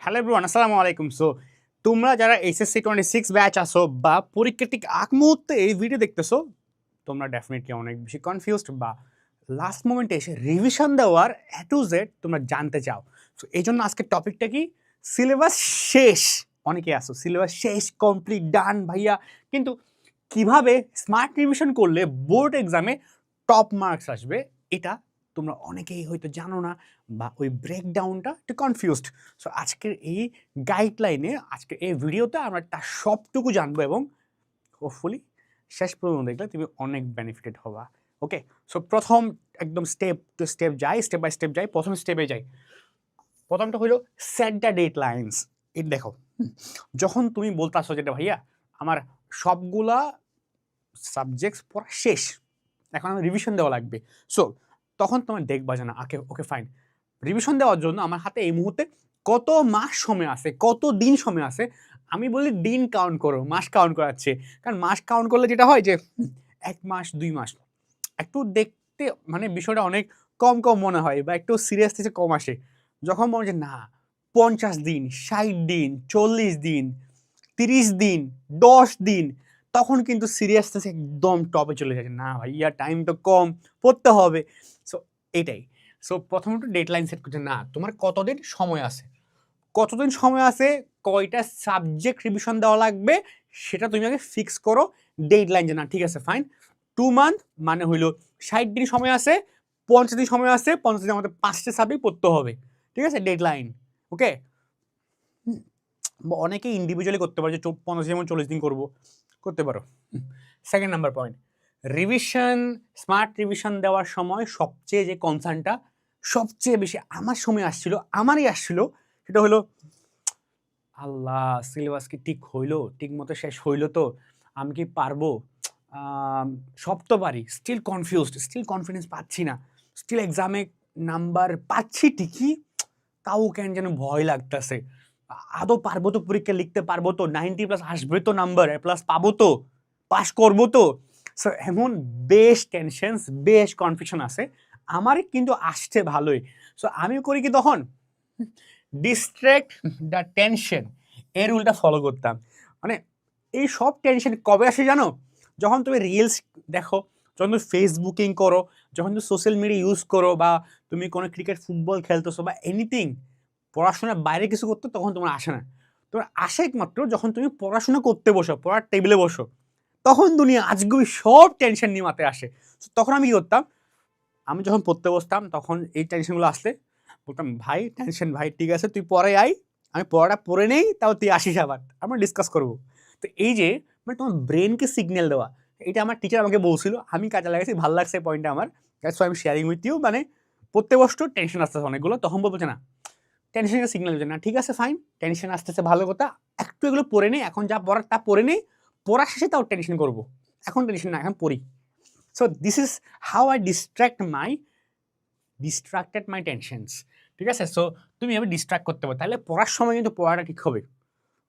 Hello everyone, আসসালামু আলাইকুম। So তোমরা যারা এইচএসসি 26 ব্যাচ আসো বা পরীক্ষার ঠিক আগ মুহূর্তে এই ভিডিও দেখতেছো, তোমরা ডেফিনেটলি অনেক বেশি কনফিউজড বা লাস্ট মোমেন্টে এসে রিভিশন দেওয়ার এ টু জেড তোমরা জানতে চাও। সো এই জন্য আজকের টপিকটা কি, সিলেবাস শেষ। অনেকে আসো সিলেবাস শেষ, কমপ্লিট, ডান ভাইয়া, কিন্তু কিভাবে স্মার্ট রিভিশন করলে বোর্ড এক্সামে টপ মার্কস আসবে এটা তোমরা অনেকেই হয়তো জানো না, বা ওই ব্রেকডাউনটা একটু কনফিউজড। সো আজকের এই গাইডলাইনে, আজকের এই ভিডিওতে আমরা তার সবটুকু জানবো এবং হোপফুলি শেষ পর্যন্ত দেখলে তুমি অনেক বেনিফিটেড হবা। ওকে, সো প্রথম একদম স্টেপ টু স্টেপ যাই, স্টেপ বাই স্টেপ যাই। প্রথম স্টেপে যাই, প্রথমটা হলো সেট দ্য ডেট লাইন্স। এই দেখো, যখন তুমি বলতেছো যেটা ভাইয়া আমার সবগুলা সাবজেক্টস পড়া শেষ, এখন আমার রিভিশন দেওয়া লাগবে, সো তখন তোমার দেখবা যে না ওকে ফাইন, রিভিশন দেওয়ার জন্য আমার হাতে এই মুহূর্তে কত মাস সময় আছে, কত দিন সময় আছে। আমি বলি দিন কাউন্ট করো, মাস কাউন্ট করাচ্ছে। কারণ মাস কাউন্ট করলে যেটা হয় যে 1 মাস 2 মাস একটু দেখতে মানে বিষয়টা অনেক কম কম মনে হয়, বা একটু সিরিয়াসনেস কম আসে। যখন মনে হয় যে না 50 দিন, 60 দিন, 40 দিন, 30 দিন, 10 দিন, তখন কিন্তু সিরিয়াসনেস একদম টপে চলে যায়। না ভাইয়া টাইম তো কম, পড়তে হবে। সো এটাই। সো প্রথমত ডেডলাইন সেট করছে, না তোমার কতদিন সময় আছে, কতদিন সময় আছে, কয়টা সাবজেক্ট রিভিশন দেওয়া লাগবে, সেটা তুমি আগে ফিক্স করো। ডেডলাইন যে না ঠিক আছে ফাইন, 2 মান্থ মানে হইলো 60 দিন সময় আছে, 50 দিন সময় আছে, 50 দিন আমাদের 5টা সাবজেক্ট পড়তে হবে। ঠিক আছে, ডেডলাইন। ওকে, অনেকে ইন্ডিভিজুয়ালি করতে পারো যে 50 যেমন 40 দিন করবো, করতে পারো। Second number point, revision, smart revision দেওয়ার সময় সবচেয়ে যে কনসার্নটা সবচেয়ে বেশি আমার সময় আমারই আসছিল, সেটা হলো আল্লাহ সিলেবাস কি ঠিক হইলো, ঠিক মতো শেষ হইলো তো, আমি কি পারবো, সব তো পারি, স্টিল কনফিউজড, স্টিল কনফিডেন্স পাচ্ছি না, স্টিল এক্সামে নাম্বার পাচ্ছি ঠিকই, তাও কেন যেন ভয় লাগতেছে, আদৌ পারবো তো, পরীক্ষা লিখতে পারবো তো, 90+ আসবে তো নাম্বার, প্লাস পাবো তো, পাস করবো তো। সো এমন বেশ টেনশন, বেশ কনফিউশন আছে আমার, কিন্তু আসছে ভালোই। সো আমি করি কি তখন, ডিস্ট্র্যাক্ট দ্য টেনশন, এর রুলটা ফলো করতাম। মানে এই সব টেনশন কবে আসে জানো, যখন তুমি রিলস দেখো, যখন তুমি ফেসবুকিং করো, যখন তুমি সোশ্যাল মিডিয়া ইউজ করো, বা তুমি কোনো ক্রিকেট ফুটবল খেলতেছো বা এনিথিং, পড়াশোনার বাইরে কিছু করতে, তখন তোমার আসে না। তোমার আসে একমাত্র যখন তুমি পড়াশোনা করতে বসো, পড়ার টেবিলে বসো, তখন দুনিয়া আজগুবি সব টেনশন নিয়ে মাথায় আসে। তখন আমি কি করতাম, আমি যখন পড়তে বসতাম তখন এই টেনশনগুলো আসলে বলতাম ভাই টেনশন ভাই ঠিক আছে তুই পরে আয়, আমি পড়াটা পড়ে নেই, তাও তুই আসিস, আবার আমরা ডিসকাস করবো। তো এই যে মানে তোমার ব্রেনকে সিগন্যাল দেওয়া, এটা আমার টিচার আমাকে বলছিল, আমি কাজে লাগাইছি, ভালো লাগছে পয়েন্টটা আমার। সো আমি শেয়ারিং উইথ ইউ। মানে পড়তে বসতো, টেনশন আসতেছে অনেকগুলো, তখন বলছে না টেনশনের সিগন্যাল দিচ্ছে না, ঠিক আছে ফাইন, টেনশন আসতেছে ভালো কথা, একটু এগুলো পড়ে নেই, এখন যা পড়ার তা পড়ে নেই, পড়া শেষে তাও টেনশন করবো, এখন টেনশন না, এখন পড়ি। So this is how I distracted my tensions. ঠিক আছে, সো তুমি এভাবে ডিস্ট্রাক্ট করতে পারো, তাহলে পড়ার সময় কিন্তু পড়াটা ঠিক হবে।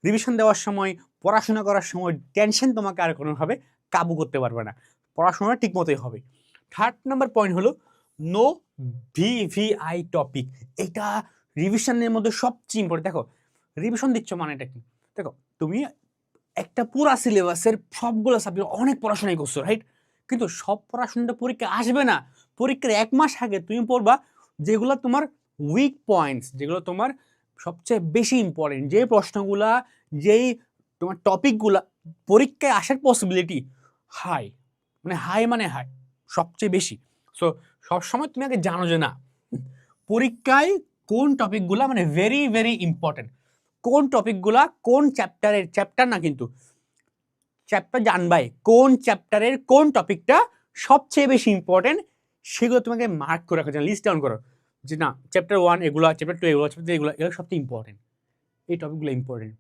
রিভিশন দেওয়ার সময়, পড়াশোনা করার সময় টেনশন তোমাকে আর কোনোভাবে কাবু করতে পারবে না, পড়াশোনা ঠিক মতোই হবে। থার্ড নাম্বার পয়েন্ট হলো নো ভিভিআই টপিক। এটা রিভিশনের মধ্যে সবচেয়ে ইম্পর্টেন্ট। দেখো রিভিশন দিচ্ছ মানেটা কি, দেখো তুমি একটা পুরা সিলেবাসের সবগুলো সাবজেক্ট অনেক পড়াশোনাই করছো, রাইট, কিন্তু সব পড়াশোনাটা পরীক্ষা আসবে না। পরীক্ষার 1 মাস আগে তুমি পড়বা যেগুলো তোমার উইক পয়েন্টস, যেগুলো তোমার সবচেয়ে বেশি ইম্পর্টেন্ট, যে প্রশ্নগুলা, যেই তোমার টপিকগুলা পরীক্ষায় আসার পসিবিলিটি হাই, মানে হাই মানে হাই, সবচেয়ে বেশি। সো সবসময় তুমি আগে জানো যে না পরীক্ষায় কোন টপিকগুলা মানে ভেরি ভেরি ইম্পর্টেন্ট, কোন টপিকগুলা কোন চ্যাপ্টারের, চ্যাপ্টার না কিন্তু চ্যাপ্টার জানবাই, কোন চ্যাপ্টারের কোন টপিকটা সবচেয়ে বেশি ইম্পর্টেন্ট, সেগুলো তোমাকে মার্ক করে রাখা যায়, লিস্ট ডাউন করো যে না চ্যাপ্টার 1 এগুলো, চ্যাপ্টার 2 এগুলো, চ্যাপ্টার 3 এগুলো, এগুলো সবচেয়ে ইম্পর্টেন্ট, এই টপিকগুলো ইম্পর্টেন্ট,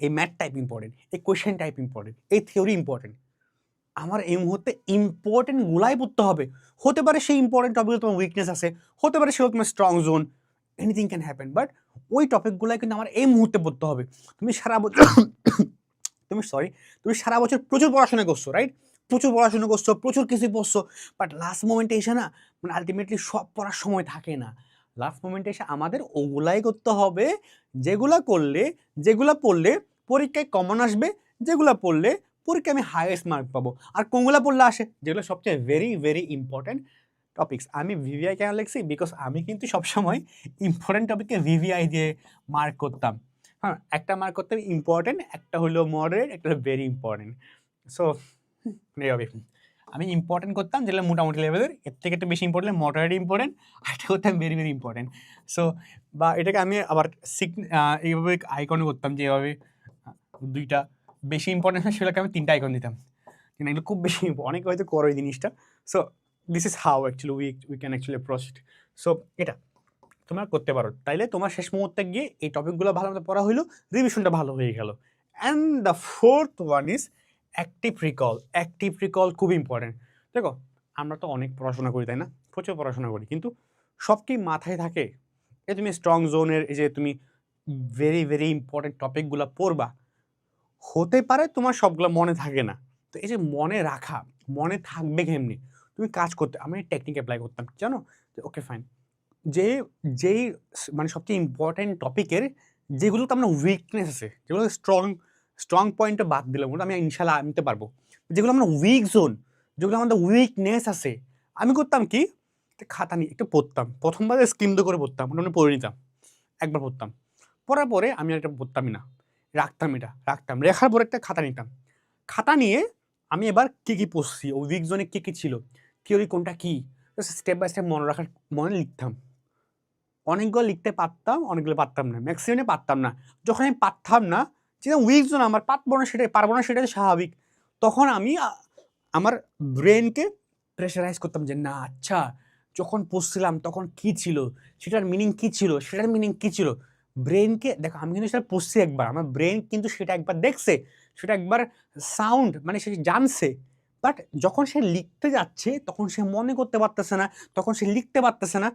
এই ম্যাথ টাইপ ইম্পর্টেন্ট, এই কোয়েশ্চেন টাইপ ইম্পর্টেন্ট, এই থিওরি ইম্পর্টেন্ট। আমার এই মুহূর্তে ইম্পর্টেন্ট গুলাই পড়তে হবে। হতে পারে সেই ইম্পর্টেন্ট টপিকগুলো তোমার উইকনেস আছে, হতে পারে সেগুলো তোমার strong zone, anything can happen, but ওই টপিকগুলাই কিন্তু আমার এই মুহূর্তে পড়তে হবে। তুমি সারা বছর তুমি সারা বছর প্রচুর পড়াশোনা করছো, রাইট, প্রচুর পড়াশোনা করছো, প্রচুর কিছু পড়ছো, বাট লাস্ট মোমেন্টে এসে না মানে আলটিমেটলি সব পড়ার সময় থাকে না, লাস্ট মোমেন্টে এসে আমাদের ওগুলাই করতে হবে যেগুলা পড়লে পরীক্ষায় কমন আসবে, যেগুলা পড়লে পরীক্ষায় আমি হাইয়েস্ট মার্ক পাবো। আর কোনগুলা পড়লে আসে যেগুলো সবচেয়ে ভেরি ভেরি ইম্পর্টেন্ট টপিকস। আমি ভিভিআই কেন লিখছি, বিকজ আমি কিন্তু সবসময় ইম্পর্টেন্ট টপিককে ভিভিআই দিয়ে মার্ক করতাম। হ্যাঁ, একটা মার্ক করতে ইম্পর্টেন্ট, একটা হলো মডারেট, একটা হলো ভেরি ইম্পর্টেন্ট। সো এইভাবে আমি ইম্পর্টেন্ট করতাম যেগুলো মোটামুটি লেভেলের, এর থেকে একটু বেশি ইম্পর্টেন্ট মডারেট ইম্পর্টেন্ট, আর এটা করতাম ভেরি ভেরি ইম্পর্টেন্ট। সো বা এটাকে আমি আবার এইভাবে আইকনে করতাম, যে এভাবে দুইটা বেশি ইম্পর্টেন্ট হয় সেগুলোকে আমি 3টা আইকন দিতাম, কিন্তু এগুলো খুব বেশি অনেকে হয়তো করো এই জিনিসটা। So this is how actually we can actually proceed. So এটা তোমরা করতে পারো, তাইলে তোমার শেষ মুহূর্তে গিয়ে এই টপিকগুলো ভালো মতো পড়া হইলো, রিভিশনটা ভালো হয়ে গেল। And the fourth one is active recall. Active recall খুব ইম্পর্টেন্ট। দেখো আমরা তো অনেক পড়াশোনা করি, তাই না? প্রচুর পড়াশোনা করি, কিন্তু সব কি মাথায় থাকে? এই তুমি স্ট্রং জোনের এই যে তুমি ভেরি ভেরি ইম্পর্টেন্ট টপিকগুলো পড়বা, হতে পারে তোমার সবগুলো মনে থাকে না। তো এই যে মনে রাখা, মনে থাকবে কেমনি? তুমি কাজ করতে, আমি টেকনিক অ্যাপ্লাই করতাম, জানো? ওকে ফাইন, যেই মানে সবচেয়ে ইম্পর্টেন্ট টপিকের যেগুলোতে আমরা উইকনেস আছে, যেগুলো স্ট্রং পয়েন্টটা বাদ দিলাম, ওটা আমি ইনশাল্লাহ আনতে পারবো। যেগুলো আমরা উইক জোন, যেগুলো আমাদের উইকনেস আছে, আমি করতাম কি, খাতা নিয়ে একটু পড়তাম। প্রথমবার স্কিম করে পড়তাম, মোটামুটি পড়ে নিতাম, একবার পড়তাম, পড়ার পরে আমি আর এটা পড়তামই না, রাখতাম, রেখার পরে একটা খাতা নিতাম। খাতা নিয়ে আমি এবার কী পড়ছি, ও উইক জোনে কী ছিল, থিওরি কোনটা কী, স্টেপ বাই স্টেপ মনে লিখতাম। অনেকগুলো লিখতে পারতাম, অনেকগুলো পারতাম না, ম্যাক্সিমামে পারতাম না। যখন আমি পারতাম না, যেটা উইক জোন আমার, পারবো না সেটাই স্বাভাবিক, তখন আমি আমার ব্রেনকে প্রেশারাইজ করতাম যে না আচ্ছা, যখন পড়ছিলাম তখন কি ছিল, সেটার মিনিং কি ছিল। ব্রেনকে দেখো, আমি কিন্তু সেটা পড়ছি একবার, আমার ব্রেন কিন্তু সেটা একবার দেখছে, সেটা একবার সাউন্ড মানে সে জানছে, বাট যখন সে লিখতে যাচ্ছে তখন সে মনে করতে পারতেছে না, তখন সে লিখতে পারতেছে না।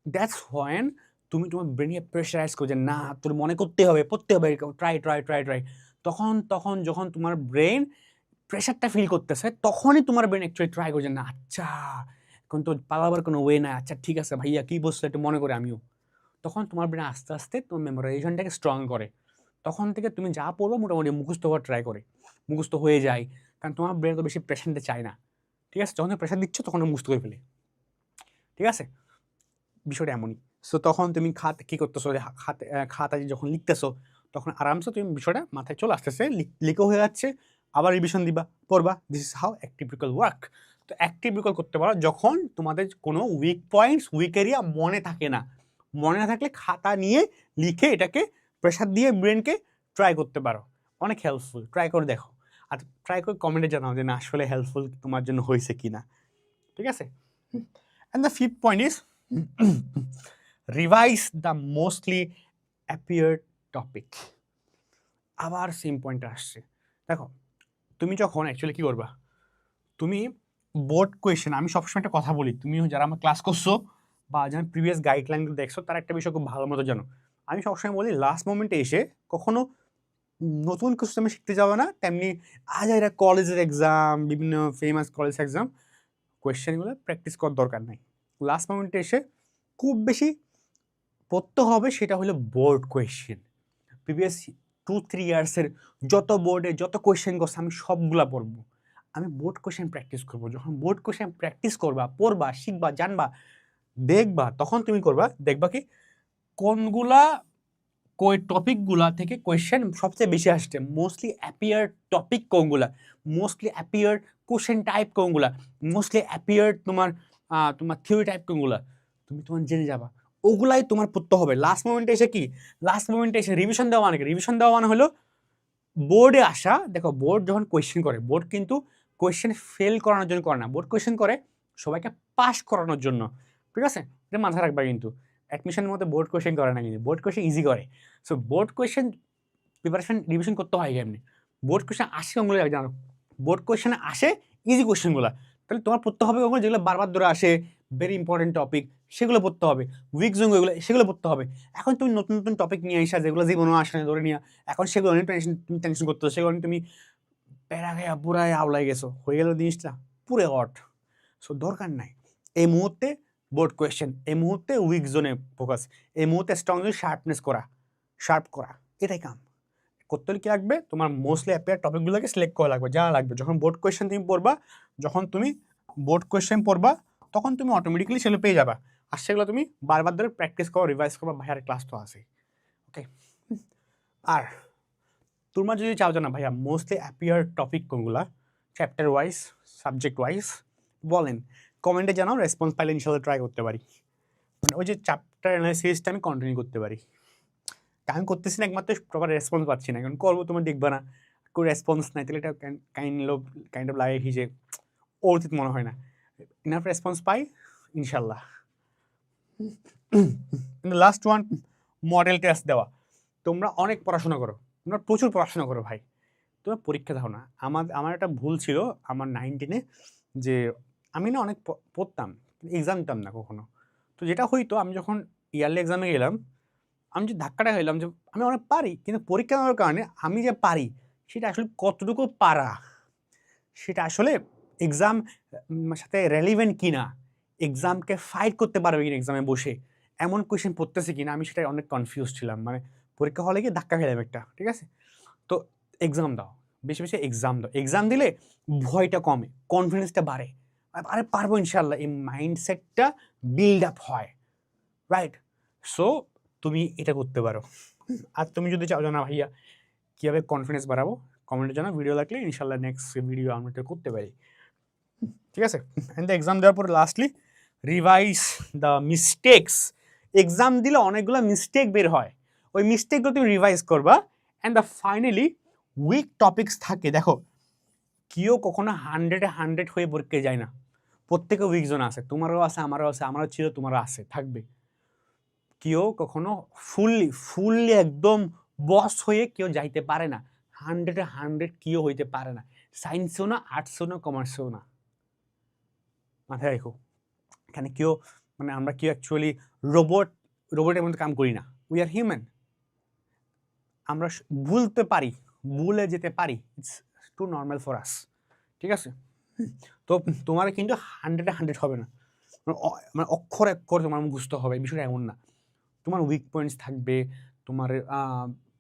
দ্যাটস হোয়েন তুমি তোমার ব্রেনকে প্রেশারাইজ করো যে না তোর মনে করতে হবে, পড়তে হবে, ট্রাই। তখন যখন তোমার ব্রেন প্রেশারটা ফিল করতেছে, তখনই তোমার ব্রেন অ্যাকচুয়ালি ট্রাই করছে না আচ্ছা এখন তো পালাবার কোনো ওয়ে নাই, আচ্ছা ঠিক আছে ভাইয়া কী বলছো একটু মনে করে আমিও। তখন তোমার ব্রেন আস্তে আস্তে তোমার মেমোরাইজেশনটাকে স্ট্রং করে, তখন থেকে তুমি যা পড়বো মোটামুটি মুখস্থ হওয়ার ট্রাই করে, মুখস্থ হয়ে যায়, কারণ তোমার ব্রেন তো বেশি প্রেশার নিতে চায় না। ঠিক আছে, যখন প্রেশার দিচ্ছ তখন মুখস্থ করে ফেলে। ঠিক আছে, বিষয়টা এমনই। সো তখন তুমি কী করতেছো, খাতায় যখন লিখতেছো তখন আরামসে তুমি বিষয়টা মাথায় চলে আসতেছে, লিখেও হয়ে যাচ্ছে, আবার রিভিশন দিবা, পড়বা। This is how active recall work. তো অ্যাক্টিভ রিকল করতে পারো যখন তোমাদের কোনো উইক পয়েন্টস, উইক এরিয়া মনে থাকে না। মনে না থাকলে খাতা নিয়ে লিখে এটাকে প্রেশার দিয়ে ব্রেনকে ট্রাই করতে পারো, অনেক হেল্পফুল। ট্রাই করে দেখো, আর ট্রাই করে কমেন্টে জানাও যে না আসলে হেল্পফুল তোমার জন্য হয়েছে কি না। ঠিক আছে, and the fifth point is revise the mostly appeared topic. আবার সেম পয়েন্টটা আসছে। দেখো তুমি যখন অ্যাকচুয়ালি কী করবা, তুমি বোর্ড কোয়েশ্চেন, আমি সবসময় একটা কথা বলি, তুমি যারা আমার ক্লাস করছো বা যারা প্রিভিয়াস গাইডলাইনগুলো দেখছো তারা একটা বিষয় খুব ভালো মতো জানো। আমি সবসময় বলি লাস্ট মোমেন্টে এসে কখনো নতুন কিছু তুমি শিখতে যাবে না, তেমনি আজ এরা কলেজের এক্সাম, বিভিন্ন ফেমাস কলেজ এক্সাম কোয়েশ্চেনগুলো প্র্যাকটিস করার দরকার নাই। লাস্ট মোমেন্টে এসে খুব বেশি পড়তে হবে সেটা হলো বোর্ড কোয়েশ্চেন। প্রিভিয়াস 2-3 ইয়ার্সের যত বোর্ডে যত কোয়েশ্চেন করছে আমি সবগুলা পড়বো। আমি বোর্ড কোয়েশ্চেন প্র্যাকটিস করবো। যখন বোর্ড কোয়েশ্চেন প্র্যাকটিস করবা, পড়বা, শিখবা, জানবা, দেখবা, তখন তুমি করবা, দেখবা কি কোনগুলা টপিকগুলা থেকে কোয়েশ্চেন সবচেয়ে বেশি আসছে, মোস্টলি অ্যাপিয়ার টপিক কোনগুলা, মোস্টলি অ্যাপিয়ার কোয়েশ্চেন টাইপ কোনগুলা, মোস্টলি অ্যাপিয়ার তোমার থিওরি টাইপ কোনগুলা, তুমি তোমার জেনে যাবা, ওগুলাই তোমার পড়তে হবে। লাস্ট মোমেন্টে এসে কি, লাস্ট মোমেন্টে এসে রিভিশন দেওয়া মানে কি, রিভিশন দেওয়া মানে হলো বোর্ডে আসা। দেখো বোর্ড যখন কোয়েশ্চেন করে, বোর্ড কিন্তু কোয়েশ্চেন ফেল করানোর জন্য করে না, বোর্ড কোয়েশ্চেন করে সবাইকে পাস করানোর জন্য। ঠিক আছে, এটা মাথায় রাখবা, কিন্তু অ্যাডমিশনের মধ্যে বোর্ড কোয়েশ্চেন করে না, কিন্তু বোর্ড কোয়েশ্চেন ইজি করে। So board question preparation revision করতে হয় এমনি। বোর্ড কোয়েশ্চেন আসে ওগুলো জানো, বোর্ড কোয়েশ্চেনে আসে ইজি কোয়েশ্চেনগুলো, তাহলে তোমার পড়তে হবে ওগুলো যেগুলো বারবার ধরে আসে, ভেরি ইম্পর্টেন্ট টপিক, সেগুলো পড়তে হবে। উইক জোন এগুলো সেগুলো পড়তে হবে। এখন তুমি নতুন নতুন টপিক নিয়ে আসা যেগুলো জীবনও আসে না ধরে নিয়ে, এখন সেগুলো অনেক তুমি টেনশন করতেছো, সেগুলো তুমি প্যারা খাইয়া পুরাই আওলাই গেছো, হয়ে গেল জিনিসটা পুরো হট। সো দরকার নাই এই মুহূর্তে, বোর্ড কোয়েশ্চেন, এই মুহূর্তে উইক জোনে ফোকাস, এই মুহূর্তে স্ট্রং জোনে শার্প করা, এটাই কাম। করতে হলে কি লাগবে, তোমার মোস্টলি অ্যাপিয়ার টপিকগুলোকে সিলেক্ট করা লাগবে, যা লাগবে। যখন বোর্ড কোয়েশ্চেন পড়বা তখন তুমি অটোমেটিক্যালি সেগুলো পেয়ে যাবা, আর সেগুলো তুমি বারবার ধরে প্র্যাকটিস করো, রিভাইজ করবা, ভাইয়ার ক্লাস তো আছে। ওকে, আর তোমরা যদি চাও জানা ভাইয়া মোস্টলি অ্যাপিয়ার টপিক কোনগুলা, চ্যাপ্টার ওয়াইজ, সাবজেক্ট ওয়াইজ, বলেন, কমেন্টে জানাও, রেসপন্স পাইলে ইনশাল্লাহ ট্রাই করতে পারি। মানে ওই যে চ্যাপ্টার অ্যানালাইসিসটা আমি কন্টিনিউ করতে পারি। আমি করতেছি না, একমাত্র প্রপার রেসপন্স পাচ্ছি না, কারণ করবো তোমার দেখবা না, কোনো রেসপন্স নাই, তাহলে এটা কাইন্ড অফ লাগে যে অর্থিত মনে হয় না। ইনাফ রেসপন্স পাই ইনশাল্লাহ। কিন্তু লাস্ট ওয়ান, মডেল টেস্ট দেওয়া। তোমরা অনেক পড়াশোনা করো, তোমরা প্রচুর পড়াশোনা করো ভাই, তোমরা পরীক্ষা দাও না। আমার একটা ভুল ছিল আমার 19-এ, যে আমি না অনেক পড়তাম, এক্সাম দিতাম না কখনো। তো যেটা হইতো, আমি যখন ইয়ারলি এক্সামে গেলাম, আমি যে ধাক্কাটা হইলাম যে আমি অনেক পারি, কিন্তু পরীক্ষা দেওয়ার কারণে আমি যে পারি সেটা আসলে কতটুকু পারা, সেটা আসলে এক্সাম সাথে রেলিভেন্ট কিনা, এক্সামকে ফাইট করতে পারবে কিনা এক্সামে বসে, এমন কোয়েশ্চেন পড়তেছে কিনা, আমি সেটাই অনেক কনফিউজ ছিলাম। মানে পরীক্ষা হলে গিয়ে ধাক্কা খেলাম একটা, ঠিক আছে। তো এক্সাম দাও, বেশি বেশি এক্সাম দাও, এক্সাম দিলে ভয়টা কমে, কনফিডেন্সটা বাড়ে, আরে পারবো ইনশাল্লাহ, এই মাইন্ডসেটটা বিল্ড আপ হয়, রাইট। সো তুমি এটা করতে পারো। আর তুমি যদি চাও না ভাইয়া কীভাবে কনফিডেন্স বাড়াবো, কমেন্টে জানাও, ভিডিও লাগলে ইনশাল্লাহ নেক্সট ভিডিও আমরা এটা করতে পারি, ঠিক আছে। অ্যান্ড দ্য এক্সাম দেওয়ার পর lastly revise the mistakes. Exam দিলে অনেকগুলো মিস্টেক বের হয়, ওই মিস্টেকগুলো তুমি রিভাইজ করবা। And the finally weak topics থাকে, দেখো কেউ কখনো 100 হয়ে পরীক্ষায় যায় না, প্রত্যেকে উইক জোন আছে, তোমারও আছে, আমারও ছিল, তোমারও আছে, থাকবে। কেউ কখনো ফুললি একদম বস হয়ে কেউ যাইতে পারে না, 100 কেউ হইতে পারে না, সায়েন্সেও না, আর্টসেও না, কমার্সেও না, মাথায় রেখো। এখানে কেউ মানে আমরা কেউ অ্যাকচুয়ালি রোবটের মধ্যে কাম করি না, উই আর হিউম্যান। আমরা ভুলতে পারি, ভুলে যেতে পারি, it's too normal for us, ঠিক আছে। তো তোমার কিন্তু 100 হবে না, মানে অক্ষর তোমার মুখস্থ হবে, বিষয়টা এমন না। তোমার উইক পয়েন্টস থাকবে, তোমার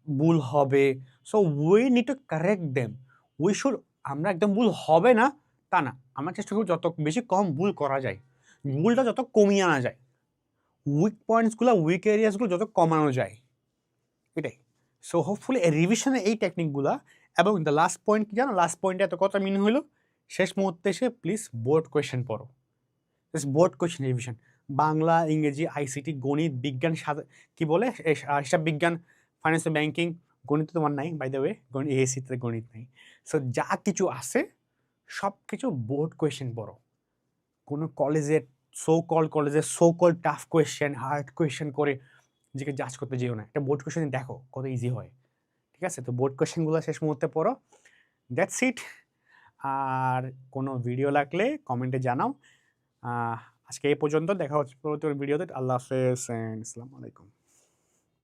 ভুল হবে, so we need to correct them, আমরা একদম ভুল হবে না তা না, আমরা চেষ্টা করব যত বেশি কম ভুল করা যায়, ভুলটা যত কমিয়ে আনা যায়, উইক পয়েন্টসগুলো, উইক এরিয়াসগুলো যত কমানো যায়, এটাই। সো হোপফুলি রিভিশনে এই টেকনিকগুলা। এবং দ্য লাস্ট পয়েন্ট কি জানো, লাস্ট পয়েন্টে এত কথা মিন হইলো, শেষ মুহূর্তে এসে প্লিজ বোর্ড কোয়েশ্চেন পড়ো, বোর্ড কোয়েশ্চেন রিভিশন, বাংলা, ইংরেজি, আইসিটি, গণিত, বিজ্ঞান, কি বলে হিসাব বিজ্ঞান, ফাইন্যান্স, ব্যাংকিং, গণিত তোমার নাই, বাই দ্য ওয়ে, এএসসিতে গণিত নাই। সো যা কিছু আছে সব কিছু বোর্ড কোয়েশ্চেন পড়ো। কোনো কলেজের so call tough question, hard question করে নিজেকে জাজ করতে যেও না, একটা বোর্ড কোয়েশ্চেন দেখো কত ইজি হয়, ঠিক আছে। তো বোর্ড কোয়েশ্চেনগুলো শেষ মুহূর্তে পড়ো, দ্যাটস ইট। আর কোনো ভিডিও লাগলে কমেন্টে জানাও। আজকে এই পর্যন্ত, দেখা হচ্ছে পরবর্তী ভিডিওতে। আল্লাহ হাফেজ, আসসালামু আলাইকুম।